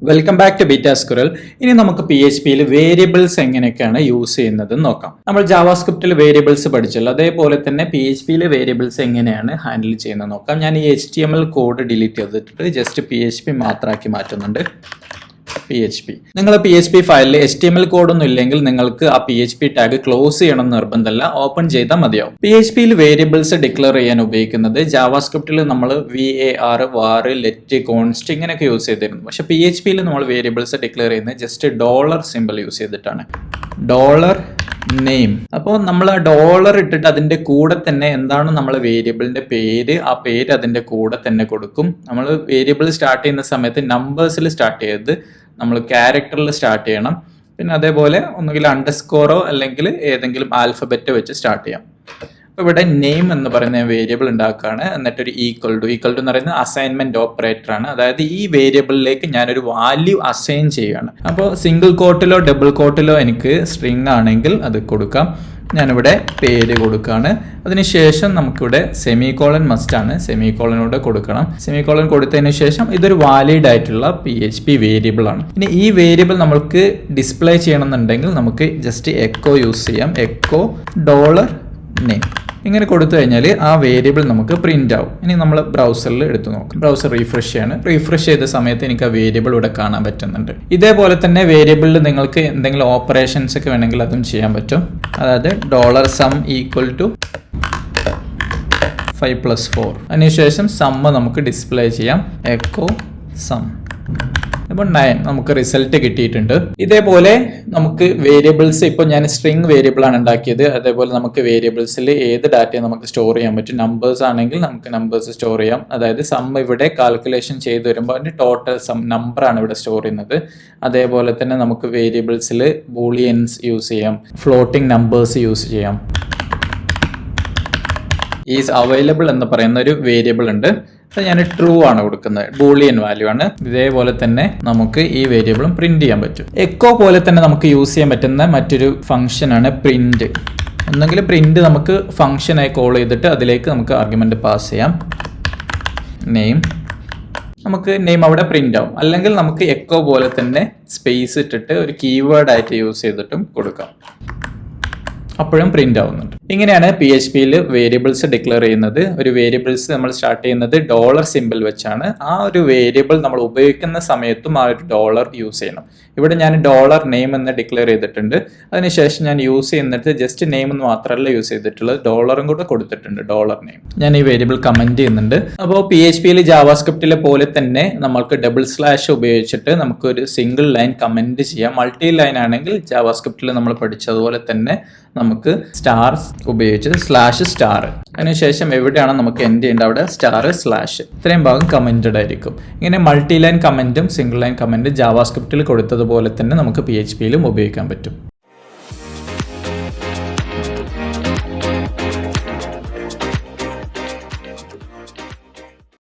Welcome back to beta squirrel. ഇനി നമുക്ക് PHPയിൽ variables എങ്ങനെയൊക്കെയാണ് യൂസ് ചെയ്യുന്നത് നോക്കാം. നമ്മൾ ജാവാസ്ക്രിപ്റ്റിൽ വേരിയബിൾസ് പഠിച്ചല്ലോ, അതേപോലെ തന്നെ PHPയിലെ വേരിയബിൾസ് എങ്ങനെയാണ് ഹാൻഡിൽ ചെയ്യുന്നത് നോക്കാം. ഞാൻ ഈ HTML കോഡ് ഡിലീറ്റ് ചെയ്തിട്ട് ജസ്റ്റ് PHP മാത്രമാക്കി മാറ്റുന്നുണ്ട്. നിങ്ങൾ PHP ഫയലിൽ HTML കോഡൊന്നും ഇല്ലെങ്കിൽ നിങ്ങൾക്ക് ആ PHP ടാഗ് ക്ലോസ് ചെയ്യണം നിർബന്ധമല്ല, ഓപ്പൺ ചെയ്താൽ മതിയാവും. PHPയിൽ വേരിയബിൾസ് ഡിക്ലെയർ ചെയ്യാൻ ഉപയോഗിക്കുന്നത് ജാവാസ്ക്രിപ്റ്റിൽ നമ്മൾ var, let, const ഇങ്ങനെയൊക്കെ യൂസ് ചെയ്തിരുന്നു. പക്ഷെ PHPയിൽ നമ്മൾ വേരിയബിൾസ് ഡിക്ലെയർ ചെയ്യുന്നത് ജസ്റ്റ് ഡോളർ സിമ്പിൾ യൂസ് ചെയ്തിട്ടാണ്. Dollar name. അപ്പോൾ നമ്മൾ ഡോളർ ഇട്ടിട്ട് അതിന്റെ കൂടെ തന്നെ എന്താണ് നമ്മളെ വേരിയബിളിന്റെ പേര്, ആ പേര് അതിന്റെ കൂടെ തന്നെ കൊടുക്കും. നമ്മൾ വേരിയബിൾ സ്റ്റാർട്ട് ചെയ്യുന്ന സമയത്ത് നമ്പേഴ്സിൽ സ്റ്റാർട്ട് ചെയ്ത് നമ്മൾ ക്യാരക്ടറിൽ സ്റ്റാർട്ട് ചെയ്യണം. പിന്നെ അതേപോലെ ഒന്നുകിൽ അണ്ടർസ്കോറോ അല്ലെങ്കിൽ ഏതെങ്കിലും ആൽഫബറ്റ് വെച്ച് സ്റ്റാർട്ട് ചെയ്യാം. അപ്പോൾ ഇവിടെ നെയിം എന്ന് പറയുന്ന വേരിയബിൾ ഉണ്ടാക്കുകയാണ്. എന്നിട്ടൊരു ഈക്വൽ ടു എന്ന് പറയുന്നത് അസൈൻമെന്റ് ഓപ്പറേറ്റർ ആണ്. അതായത് ഈ വേരിയബിളിലേക്ക് ഞാനൊരു വാല്യൂ അസൈൻ ചെയ്യുകയാണ്. അപ്പോൾ സിംഗിൾ കോട്ടിലോ ഡബിൾ കോട്ടിലോ എനിക്ക് സ്ട്രിങ് ആണെങ്കിൽ അത് കൊടുക്കാം. ഞാനിവിടെ പേര് കൊടുക്കുകയാണ്. അതിനുശേഷം നമുക്കിവിടെ സെമികോളൻ മസ്റ്റ് ആണ്, സെമികോളനോടെ കൊടുക്കണം. സെമികോളൻ കൊടുത്തതിന് ശേഷം ഇതൊരു വാലിഡ് ആയിട്ടുള്ള PHP വേരിയബിൾ ആണ്. ഇനി ഈ വേരിയബിൾ നമുക്ക് ഡിസ്പ്ലേ ചെയ്യണമെന്നുണ്ടെങ്കിൽ നമുക്ക് ജസ്റ്റ് എക്കോ യൂസ് ചെയ്യാം. എക്കോ ഡോളർ നെയിം ഇങ്ങനെ കൊടുത്തു കഴിഞ്ഞാൽ ആ വേരിയബിൾ നമുക്ക് പ്രിന്റ് ആവും. ഇനി നമ്മൾ ബ്രൗസറിൽ എടുത്തു നോക്കാം. ബ്രൗസർ റീഫ്രഷ് ചെയ്യാണ്. റീഫ്രഷ് ചെയ്ത സമയത്ത് എനിക്ക് ആ വേരിയബിൾ ഇവിടെ കാണാൻ പറ്റുന്നുണ്ട്. ഇതേപോലെ തന്നെ വേരിയബിളിൽ നിങ്ങൾക്ക് എന്തെങ്കിലും ഓപ്പറേഷൻസ് ഒക്കെ വേണമെങ്കിൽ അതും ചെയ്യാൻ പറ്റും. അതായത് $sum ഈക്വൽ ടു 5+4. അതിനുശേഷം സമ്മ് നമുക്ക് ഡിസ്പ്ലേ ചെയ്യാം. Echo sum. അപ്പോൾ 9 നമുക്ക് റിസൾട്ട് കിട്ടിയിട്ടുണ്ട്. ഇതേപോലെ നമുക്ക് വേരിയബിൾസ്, ഇപ്പോൾ ഞാൻ സ്ട്രിംഗ് വേരിയബിൾ ആണ് ഉണ്ടാക്കിയത്. അതേപോലെ നമുക്ക് വേരിയബിൾസിൽ ഏത് ഡാറ്റയും നമുക്ക് സ്റ്റോർ ചെയ്യാൻ പറ്റും. നമ്പേഴ്സ് ആണെങ്കിൽ നമുക്ക് നമ്പേഴ്സ് സ്റ്റോർ ചെയ്യാം. അതായത് സം ഇവിടെ കാൽക്കുലേഷൻ ചെയ്ത് വരുമ്പോൾ അതിൻ്റെ ടോട്ടൽ സം നമ്പർ ആണ് ഇവിടെ സ്റ്റോർ ചെയ്യുന്നത്. അതേപോലെ തന്നെ നമുക്ക് വേരിയബിൾസിൽ ബൂളിയൻസ് യൂസ് ചെയ്യാം, ഫ്ലോട്ടിംഗ് നമ്പേഴ്സ് യൂസ് ചെയ്യാം. ഈസ് അവൈലബിൾ എന്ന് പറയുന്ന ഒരു വേരിയബിൾ ഉണ്ട്. അത് ഞാൻ ട്രൂ ആണ് കൊടുക്കുന്നത്, ബൂളിയൻ വാല്യൂ ആണ്. ഇതേപോലെ തന്നെ നമുക്ക് ഈ വേരിയബിളും പ്രിന്റ് ചെയ്യാൻ പറ്റും. എക്കോ പോലെ തന്നെ നമുക്ക് യൂസ് ചെയ്യാൻ പറ്റുന്ന മറ്റൊരു ഫംഗ്ഷൻ ആണ് പ്രിന്റ്. ഒന്നെങ്കിൽ പ്രിന്റ് നമുക്ക് ഫംഗ്ഷനായി കോൾ ചെയ്തിട്ട് അതിലേക്ക് നമുക്ക് ആർഗ്യുമെന്റ് പാസ് ചെയ്യാം. നെയിം, നമുക്ക് നെയിം അവിടെ പ്രിന്റ് ആവും. അല്ലെങ്കിൽ നമുക്ക് എക്കോ പോലെ തന്നെ സ്പേസ് ഇട്ടിട്ട് ഒരു കീവേഡ് ആയിട്ട് യൂസ് ചെയ്തിട്ടും കൊടുക്കാം, അപ്പോഴും പ്രിന്റ് ആവുന്നുണ്ട്. ഇങ്ങനെയാണ് PHPയിൽ വേരിയബിൾസ് ഡിക്ലെയർ ചെയ്യുന്നത്. ഒരു വേരിയബിൾസ് നമ്മൾ സ്റ്റാർട്ട് ചെയ്യുന്നത് ഡോളർ സിമ്പിൾ വെച്ചാണ്. ആ ഒരു വേരിയബിൾ നമ്മൾ ഉപയോഗിക്കുന്ന സമയത്തും ആ ഒരു ഡോളർ യൂസ് ചെയ്യണം. ഇവിടെ ഞാൻ ഡോളർ നെയിം എന്ന് ഡിക്ലെയർ ചെയ്തിട്ടുണ്ട്. അതിനുശേഷം ഞാൻ യൂസ് ചെയ്യുന്നത് ജസ്റ്റ് നെയിം എന്ന് മാത്രമല്ല യൂസ് ചെയ്തിട്ടുള്ളത്, ഡോളറും കൂടെ കൊടുത്തിട്ടുണ്ട്, ഡോളർ നെയിം. ഞാൻ ഈ വേരിയബിൾ കമന്റ് ചെയ്യുന്നുണ്ട്. അപ്പോൾ PHPയിൽ ജാവാസ്ക്രിപ്റ്റിലെ പോലെ തന്നെ നമ്മൾക്ക് ഡബിൾ സ്ലാഷ് ഉപയോഗിച്ചിട്ട് നമുക്ക് ഒരു സിംഗിൾ ലൈൻ കമന്റ് ചെയ്യാം. മൾട്ടി ലൈൻ ആണെങ്കിൽ ജാവാസ്ക്രിപ്റ്റിൽ നമ്മൾ പഠിച്ചതുപോലെ തന്നെ നമുക്ക് സ്റ്റാർ ഉപയോഗിച്ച് /*. അതിനുശേഷം എവിടെയാണ് നമുക്ക് എൻഡ് ചെയ്യേണ്ടത് അവിടെ */. ഇത്രയും ഭാഗം കമന്റഡ് ആയിരിക്കും. ഇങ്ങനെ മൾട്ടി ലൈൻ കമന്റും സിംഗിൾ ലൈൻ കമന്റും ജാവാസ്ക്രിപ്റ്റിൽ കൊടുത്തതുപോലെ തന്നെ നമുക്ക് PHPയിലും ഉപയോഗിക്കാൻ പറ്റും.